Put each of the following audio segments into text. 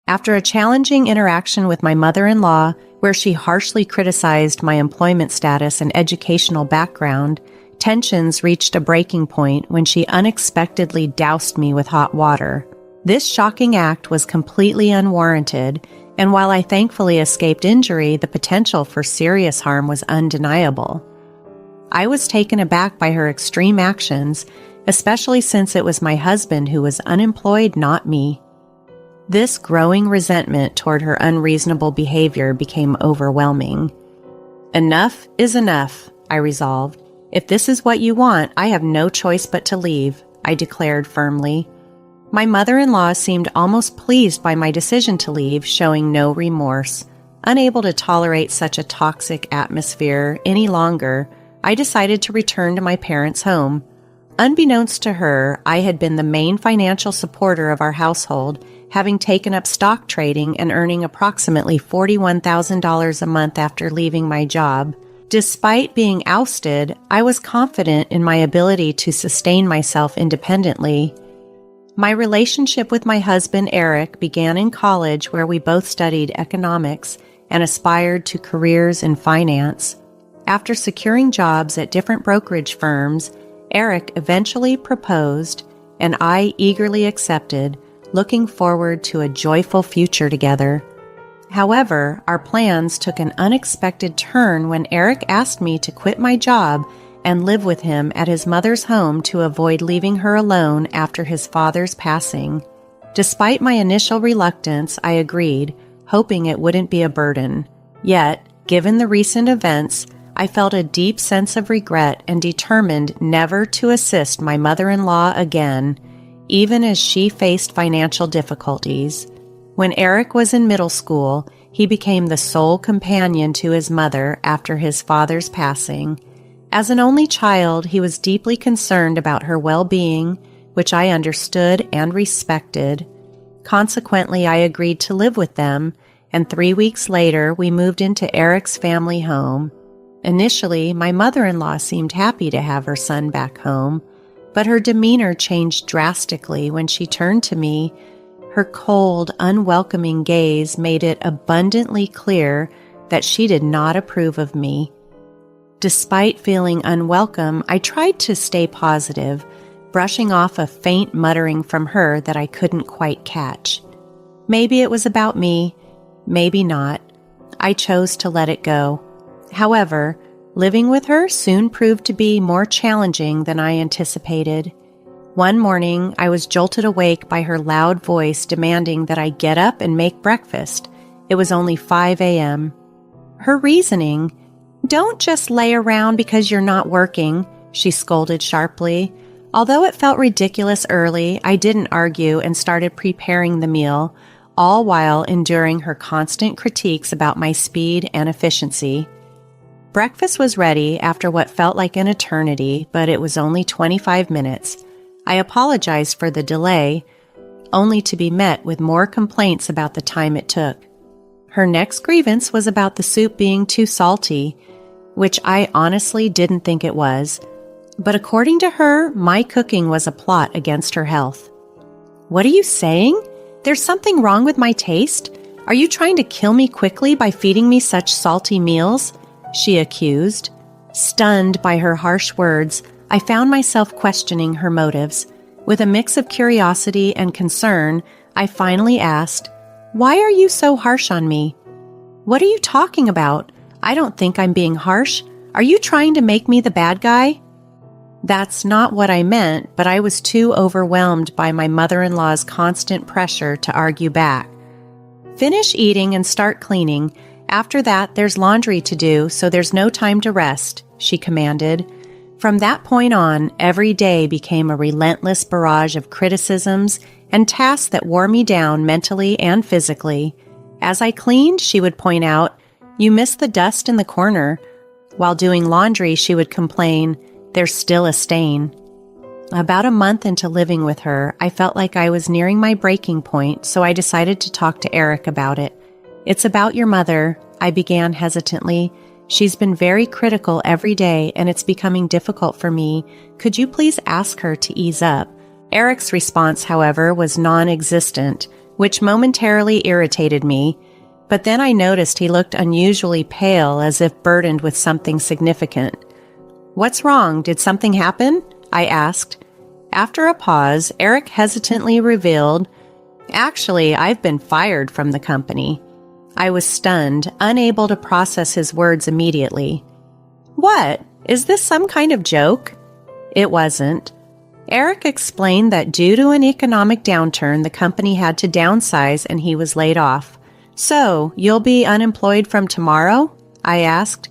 After a challenging interaction with my mother-in-law, where she harshly criticized my employment status and educational background, tensions reached a breaking point when she unexpectedly doused me with hot water. This shocking act was completely unwarranted, and while I thankfully escaped injury, the potential for serious harm was undeniable. I was taken aback by her extreme actions, especially since it was my husband who was unemployed, not me. This growing resentment toward her unreasonable behavior became overwhelming. Enough is enough, I resolved. If this is what you want, I have no choice but to leave, I declared firmly. My mother-in-law seemed almost pleased by my decision to leave, showing no remorse. Unable to tolerate such a toxic atmosphere any longer, I decided to return to my parents' home. Unbeknownst to her, I had been the main financial supporter of our household, having taken up stock trading and earning approximately $41,000 a month after leaving my job. Despite being ousted, I was confident in my ability to sustain myself independently. My relationship with my husband, Eric, began in college, where we both studied economics and aspired to careers in finance. After securing jobs at different brokerage firms, Eric eventually proposed, and I eagerly accepted, looking forward to a joyful future together. However, our plans took an unexpected turn when Eric asked me to quit my job and live with him at his mother's home to avoid leaving her alone after his father's passing. Despite my initial reluctance, I agreed, hoping it wouldn't be a burden. Yet, given the recent events, I felt a deep sense of regret and determined never to assist my mother-in-law again, even as she faced financial difficulties. When Eric was in middle school, he became the sole companion to his mother after his father's passing. As an only child, he was deeply concerned about her well-being, which I understood and respected. Consequently, I agreed to live with them, and 3 weeks later, we moved into Eric's family home. Initially, my mother-in-law seemed happy to have her son back home, but her demeanor changed drastically when she turned to me. Her cold, unwelcoming gaze made it abundantly clear that she did not approve of me. Despite feeling unwelcome, I tried to stay positive, brushing off a faint muttering from her that I couldn't quite catch. Maybe it was about me, maybe not. I chose to let it go. However, living with her soon proved to be more challenging than I anticipated. One morning, I was jolted awake by her loud voice demanding that I get up and make breakfast. It was only 5 a.m. Her reasoning, "Don't just lay around because you're not working," she scolded sharply. Although it felt ridiculous early, I didn't argue and started preparing the meal, all while enduring her constant critiques about my speed and efficiency. Breakfast was ready after what felt like an eternity, but it was only 25 minutes. I apologized for the delay, only to be met with more complaints about the time it took. Her next grievance was about the soup being too salty, which I honestly didn't think it was. But according to her, my cooking was a plot against her health. "What are you saying? There's something wrong with my taste? Are you trying to kill me quickly by feeding me such salty meals?" she accused. Stunned by her harsh words, I found myself questioning her motives. With a mix of curiosity and concern, I finally asked, "Why are you so harsh on me?" "What are you talking about? I don't think I'm being harsh. Are you trying to make me the bad guy?" That's not what I meant, but I was too overwhelmed by my mother-in-law's constant pressure to argue back. "Finish eating and start cleaning. After that, there's laundry to do, so there's no time to rest," she commanded. From that point on, every day became a relentless barrage of criticisms and tasks that wore me down mentally and physically. As I cleaned, she would point out, "You missed the dust in the corner." While doing laundry, she would complain, "There's still a stain." About a month into living with her, I felt like I was nearing my breaking point, so I decided to talk to Eric about it. "It's about your mother," I began hesitantly. "She's been very critical every day, and it's becoming difficult for me. Could you please ask her to ease up?" Eric's response, however, was non-existent. which momentarily irritated me, but then I noticed he looked unusually pale, as if burdened with something significant. "What's wrong? Did something happen?" I asked. After a pause, Eric hesitantly revealed, "Actually, I've been fired from the company." I was stunned, unable to process his words immediately. "What? Is this some kind of joke?" It wasn't. Eric explained that due to an economic downturn, the company had to downsize and he was laid off. "So, you'll be unemployed from tomorrow?" I asked.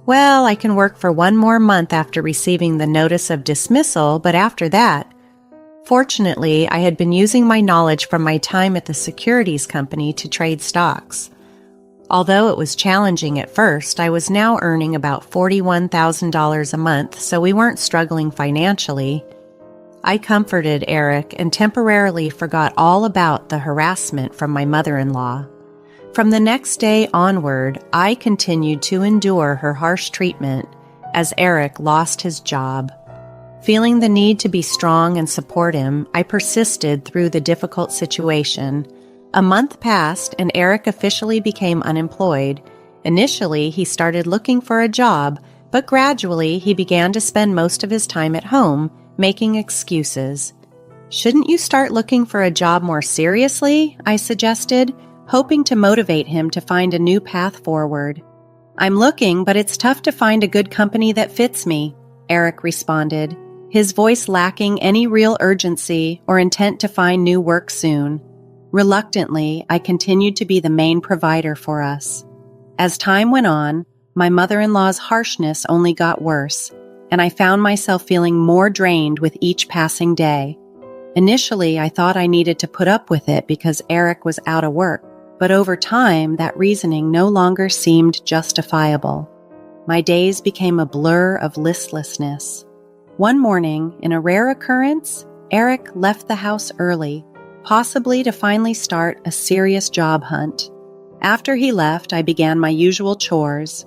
"Well, I can work for 1 more month after receiving the notice of dismissal, but after that..." Fortunately, I had been using my knowledge from my time at the securities company to trade stocks. Although it was challenging at first, I was now earning about $41,000 a month, so we weren't struggling financially. I comforted Eric and temporarily forgot all about the harassment from my mother-in-law. From the next day onward, I continued to endure her harsh treatment as Eric lost his job. Feeling the need to be strong and support him, I persisted through the difficult situation. A month passed and Eric officially became unemployed. Initially, he started looking for a job, but gradually he began to spend most of his time at home, making excuses. "Shouldn't you start looking for a job more seriously?" I suggested, hoping to motivate him to find a new path forward. "I'm looking, but it's tough to find a good company that fits me," Eric responded, his voice lacking any real urgency or intent to find new work soon. Reluctantly, I continued to be the main provider for us. As time went on, my mother-in-law's harshness only got worse, and I found myself feeling more drained with each passing day. Initially, I thought I needed to put up with it because Eric was out of work, but over time, that reasoning no longer seemed justifiable. My days became a blur of listlessness. One morning, in a rare occurrence, Eric left the house early, possibly to finally start a serious job hunt. After he left, I began my usual chores.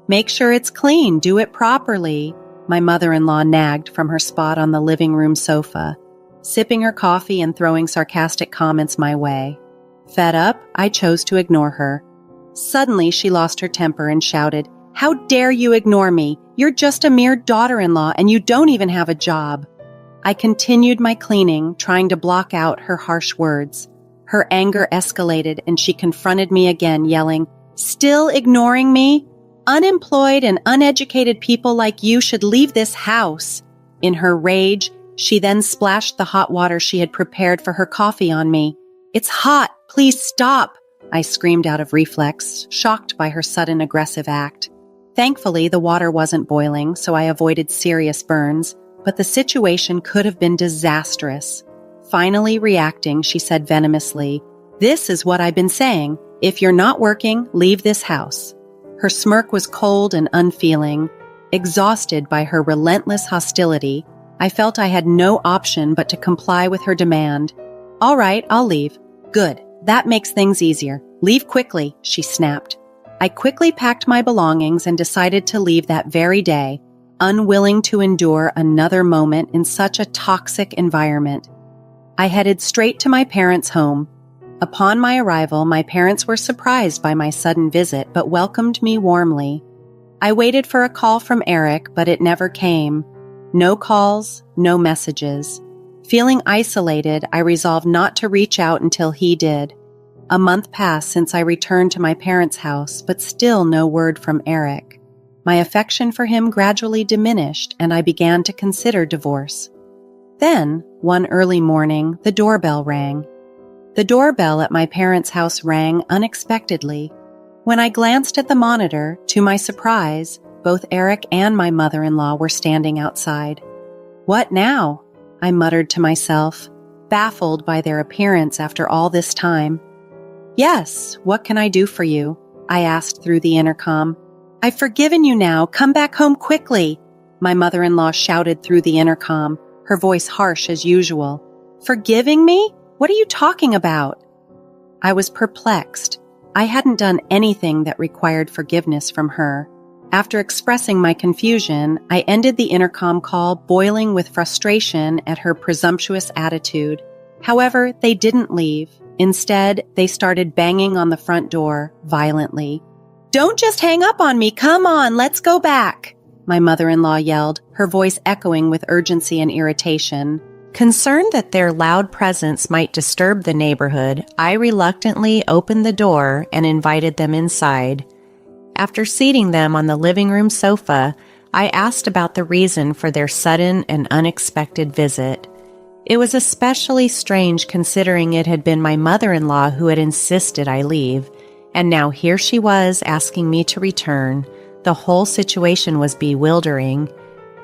"Make sure it's clean, do it properly," my mother-in-law nagged from her spot on the living room sofa, sipping her coffee and throwing sarcastic comments my way. Fed up, I chose to ignore her. Suddenly, she lost her temper and shouted, "How dare you ignore me? You're just a mere daughter-in-law and you don't even have a job." I continued my cleaning, trying to block out her harsh words. Her anger escalated and she confronted me again, yelling, "Still ignoring me? Unemployed and uneducated people like you should leave this house." In her rage, she then splashed the hot water she had prepared for her coffee on me. "It's hot, please stop," I screamed out of reflex, shocked by her sudden aggressive act. Thankfully, the water wasn't boiling, so I avoided serious burns, but the situation could have been disastrous. Finally reacting, she said venomously, "This is what I've been saying. If you're not working, leave this house." Her smirk was cold and unfeeling. Exhausted by her relentless hostility, I felt I had no option but to comply with her demand. "All right, I'll leave." "Good. That makes things easier. Leave quickly," she snapped. I quickly packed my belongings and decided to leave that very day, unwilling to endure another moment in such a toxic environment. I headed straight to my parents' home. Upon my arrival, my parents were surprised by my sudden visit, but welcomed me warmly. I waited for a call from Eric, but it never came. No calls, no messages. Feeling isolated, I resolved not to reach out until he did. A month passed since I returned to my parents' house, but still no word from Eric. My affection for him gradually diminished, and I began to consider divorce. Then, one early morning, the doorbell rang. The doorbell at my parents' house rang unexpectedly. When I glanced at the monitor, to my surprise, both Eric and my mother-in-law were standing outside. "What now?" I muttered to myself, baffled by their appearance after all this time. "Yes, what can I do for you?" I asked through the intercom. "I've forgiven you now. Come back home quickly," my mother-in-law shouted through the intercom, her voice harsh as usual. "Forgiving me? What are you talking about?" I was perplexed. I hadn't done anything that required forgiveness from her. After expressing my confusion, I ended the intercom call boiling with frustration at her presumptuous attitude. However, they didn't leave. Instead, they started banging on the front door violently. "Don't just hang up on me! Come on, let's go back!" my mother-in-law yelled, her voice echoing with urgency and irritation. Concerned that their loud presence might disturb the neighborhood, I reluctantly opened the door and invited them inside. After seating them on the living room sofa, I asked about the reason for their sudden and unexpected visit. It was especially strange considering it had been my mother-in-law who had insisted I leave, and now here she was asking me to return. The whole situation was bewildering.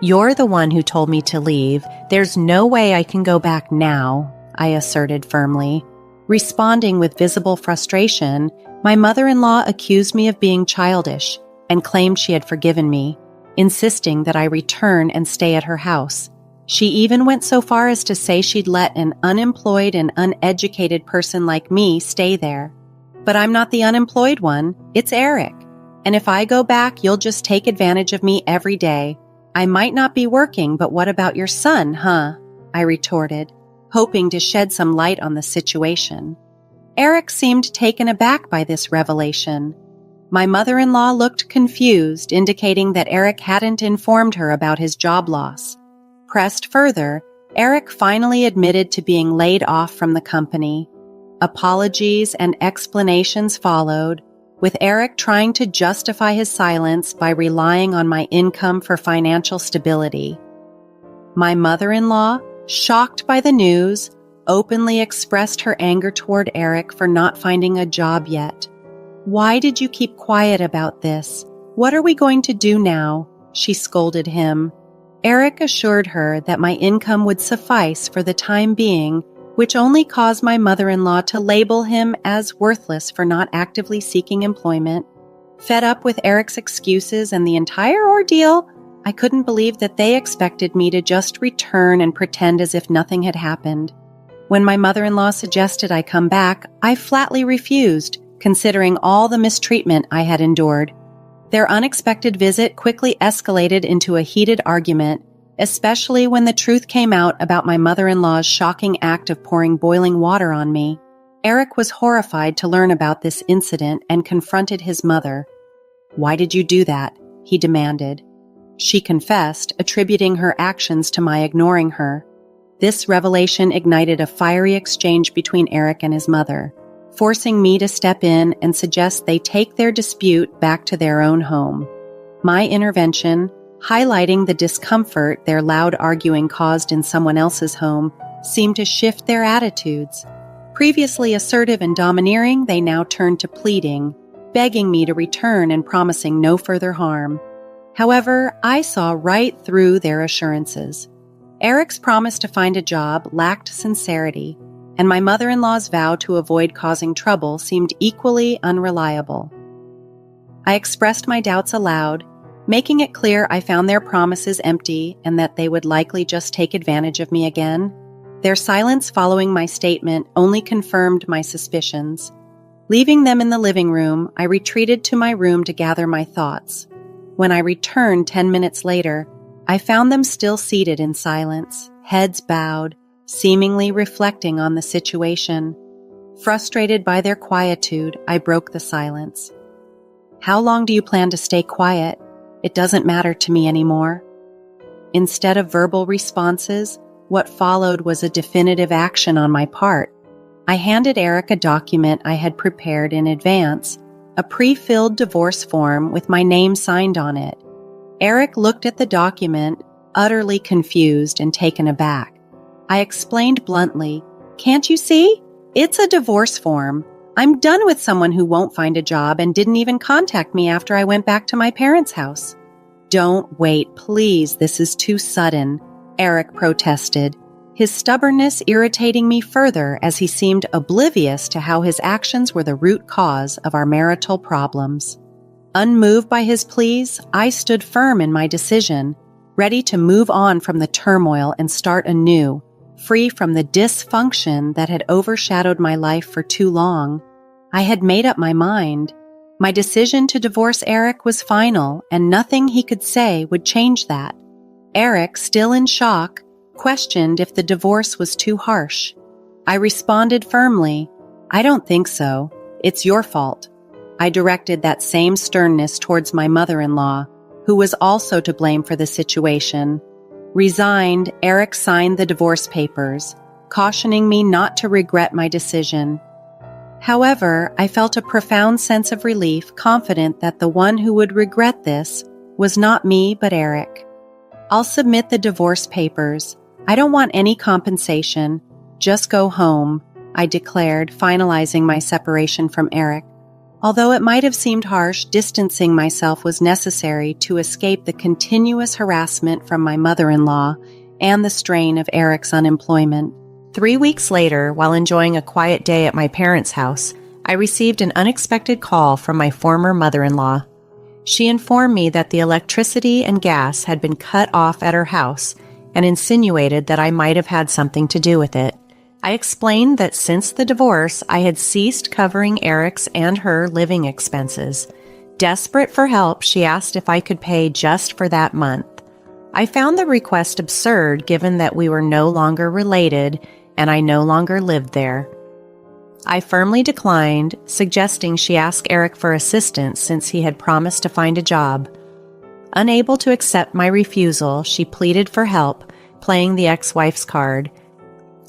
"You're the one who told me to leave. There's no way I can go back now," I asserted firmly. Responding with visible frustration, my mother-in-law accused me of being childish and claimed she had forgiven me, insisting that I return and stay at her house. She even went so far as to say she'd let an unemployed and uneducated person like me stay there. But I'm not the unemployed one, it's Eric. And if I go back, you'll just take advantage of me every day. I might not be working, but what about your son, huh? I retorted, hoping to shed some light on the situation. Eric seemed taken aback by this revelation. My mother-in-law looked confused, indicating that Eric hadn't informed her about his job loss. Pressed further, Eric finally admitted to being laid off from the company. Apologies and explanations followed, with Eric trying to justify his silence by relying on my income for financial stability. My mother-in-law, shocked by the news, openly expressed her anger toward Eric for not finding a job yet. "Why did you keep quiet about this? What are we going to do now?" she scolded him. Eric assured her that my income would suffice for the time being, which only caused my mother-in-law to label him as worthless for not actively seeking employment. Fed up with Eric's excuses and the entire ordeal, I couldn't believe that they expected me to just return and pretend as if nothing had happened. When my mother-in-law suggested I come back, I flatly refused, considering all the mistreatment I had endured. Their unexpected visit quickly escalated into a heated argument, especially when the truth came out about my mother-in-law's shocking act of pouring boiling water on me. Eric was horrified to learn about this incident and confronted his mother. "Why did you do that?" he demanded. She confessed, attributing her actions to my ignoring her. This revelation ignited a fiery exchange between Eric and his mother, forcing me to step in and suggest they take their dispute back to their own home. My intervention, highlighting the discomfort their loud arguing caused in someone else's home, seemed to shift their attitudes. Previously assertive and domineering, they now turned to pleading, begging me to return and promising no further harm. However, I saw right through their assurances. Eric's promise to find a job lacked sincerity, and my mother-in-law's vow to avoid causing trouble seemed equally unreliable. I expressed my doubts aloud, making it clear I found their promises empty and that they would likely just take advantage of me again. Their silence following my statement only confirmed my suspicions. Leaving them in the living room, I retreated to my room to gather my thoughts. When I returned 10 minutes later, I found them still seated in silence, heads bowed, seemingly reflecting on the situation. Frustrated by their quietude, I broke the silence. "How long do you plan to stay quiet? It doesn't matter to me anymore." Instead of verbal responses, what followed was a definitive action on my part. I handed Eric a document I had prepared in advance, a pre-filled divorce form with my name signed on it. Eric looked at the document, utterly confused and taken aback. I explained bluntly, "Can't you see? It's a divorce form. I'm done with someone who won't find a job and didn't even contact me after I went back to my parents' house." "Don't wait, please, this is too sudden," Eric protested, his stubbornness irritating me further as he seemed oblivious to how his actions were the root cause of our marital problems. Unmoved by his pleas, I stood firm in my decision, ready to move on from the turmoil and start anew, free from the dysfunction that had overshadowed my life for too long. I had made up my mind. My decision to divorce Eric was final, and nothing he could say would change that. Eric, still in shock, questioned if the divorce was too harsh. I responded firmly, "I don't think so. It's your fault." I directed that same sternness towards my mother-in-law, who was also to blame for the situation. Resigned, Eric signed the divorce papers, cautioning me not to regret my decision. However, I felt a profound sense of relief, confident that the one who would regret this was not me but Eric. "I'll submit the divorce papers. I don't want any compensation. Just go home," I declared, finalizing my separation from Eric. Although it might have seemed harsh, distancing myself was necessary to escape the continuous harassment from my mother-in-law and the strain of Eric's unemployment. 3 weeks later, while enjoying a quiet day at my parents' house, I received an unexpected call from my former mother-in-law. She informed me that the electricity and gas had been cut off at her house and insinuated that I might have had something to do with it. I explained that since the divorce, I had ceased covering Eric's and her living expenses. Desperate for help, she asked if I could pay just for that month. I found the request absurd given that we were no longer related and I no longer lived there. I firmly declined, suggesting she ask Eric for assistance since he had promised to find a job. Unable to accept my refusal, she pleaded for help, playing the ex-wife's card.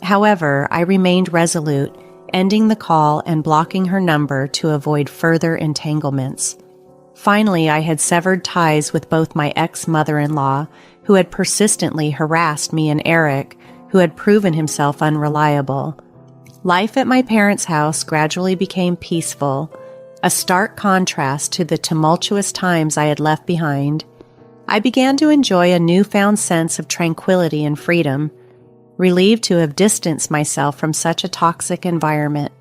However, I remained resolute, ending the call and blocking her number to avoid further entanglements. Finally, I had severed ties with both my ex-mother-in-law, who had persistently harassed me, and Eric, who had proven himself unreliable. Life at my parents' house gradually became peaceful, a stark contrast to the tumultuous times I had left behind. I began to enjoy a newfound sense of tranquility and freedom, relieved to have distanced myself from such a toxic environment.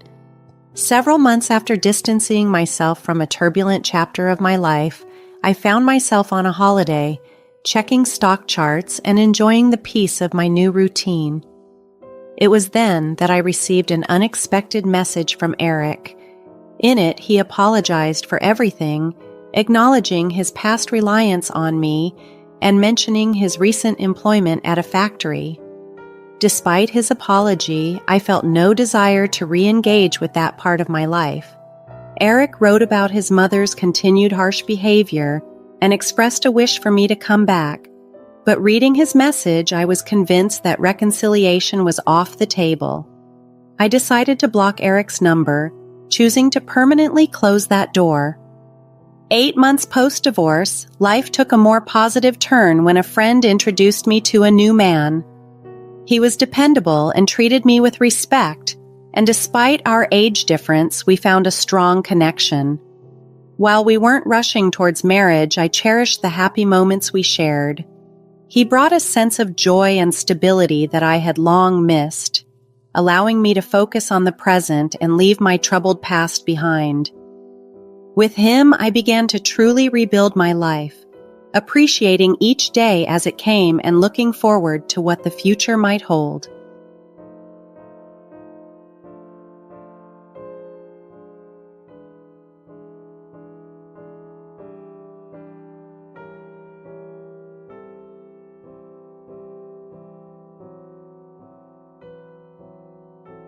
Several months after distancing myself from a turbulent chapter of my life, I found myself on a holiday, checking stock charts and enjoying the peace of my new routine. It was then that I received an unexpected message from Eric. In it, he apologized for everything, acknowledging his past reliance on me and mentioning his recent employment at a factory. Despite his apology, I felt no desire to re-engage with that part of my life. Eric wrote about his mother's continued harsh behavior and expressed a wish for me to come back. But reading his message, I was convinced that reconciliation was off the table. I decided to block Eric's number, choosing to permanently close that door. 8 months post-divorce, life took a more positive turn when a friend introduced me to a new man. He was dependable and treated me with respect, and despite our age difference, we found a strong connection. While we weren't rushing towards marriage, I cherished the happy moments we shared. He brought a sense of joy and stability that I had long missed, allowing me to focus on the present and leave my troubled past behind. With him, I began to truly rebuild my life, appreciating each day as it came and looking forward to what the future might hold.